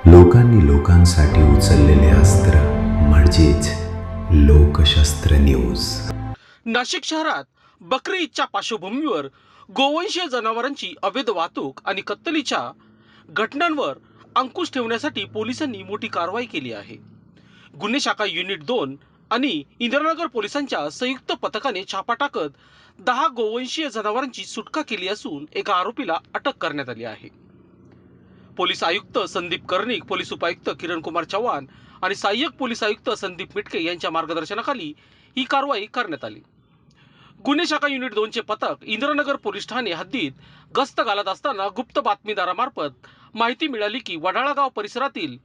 लोकांनी लोकांसाठी उचललेले अस्त्र म्हणजेच लोकशस्त्र न्यूज। नाशिक शहरात बकरी ईदच्या पार्श्वभूमीवर गोवंशीय जनावरांची अवैध वाहतूक आणि कत्तलीच्या घटनांवर अंकुश ठेवण्यासाठी पोलिसांनी मोठी कारवाई केली आहे। गुन्हे शाखा युनिट 2 आणि इंदिरानगर पोलिसांच्या संयुक्त पथकाने छापा टाकत 10 गोवंशीय जनावरांची सुटका केली असून एका आरोपीला अटक करण्यात आली आहे। पोलीस आयुक्त संदीप कर्णिक, पोलीस उपायुक्त किरण कुमार चव्हाण आणि सहाय्यक पोलीस आयुक्त संदीप मिटके यांच्या मार्गदर्शनाखाली ही कारवाई करण्यात आली। गुन्हे शाखा युनिट 2 चे पथक इंदिरानगर पोलीस ठाणे हद्दीत गस्त घालत असताना गुप्त बातमीदारामार्फत माहिती मिळाली की वडाळा गाव परिसरातील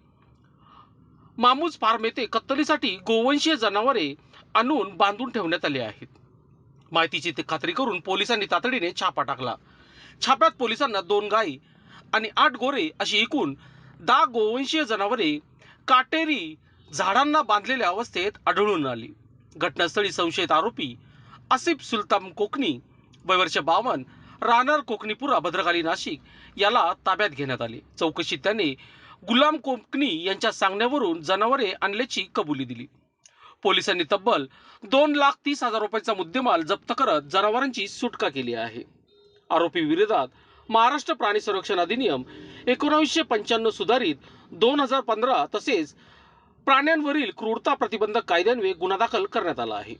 मामूज फार्म येथे कत्तलीसाठी गोवंशीय जनावरे आणून बांधून ठेवण्यात आले आहेत। माहितीची खात्री करून पोलिसांनी तातडीने छापा टाकला। छाप्यात पोलिसांना 2 गायी आणि 8 गोरे अशी एकूण 10 गोवंशीय जनावरे काटेरी झाडांना बांधलेल्या अवस्थेत आढळून आली। घटनास्थळी संशयित आरोपी आसिफ सुलतान कोकणी वय वर्ष 52 राहणार कोकणीपुरा भद्रकाली नाशिक याला ताब्यात घेण्यात आले। चौकशीत त्याने गुलाम कोकणी यांच्या सांगण्यावरून जनावरे आणल्याची कबुली दिली। पोलिसांनी तब्बल 2,30,000 रुपयांचा मुद्देमाल जप्त करत जनावरांची सुटका केली आहे। आरोपी विरोधात महाराष्ट्र प्राणी संरक्षण अधिनियम 1995 सुधारित 2015 तसेच प्राण्यांवरील क्रूरता प्रतिबंधक कायद्यान्वये गुन्हा दाखल करण्यात आला आहे।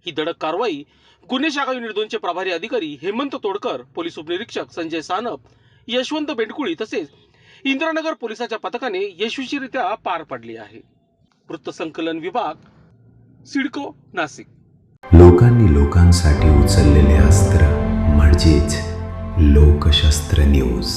ही धडक कारवाई गुन्हे शाखा युनिट 2 चे प्रभारी अधिकारी हेमंत तोडकर, पोलीस उपनिरीक्षक संजय सानप, यशवंत बेंडकुळी तसेच इंदिरानगर पोलिसाच्या पथकाने यशस्वीरित्या पार पाडली आहे। वृत्तसंकलन विभाग, सिडको, नाशिक। लोकांनी लोकांसाठी उचललेले अस्त्र म्हणजेच लोकशस्त्र न्यूज।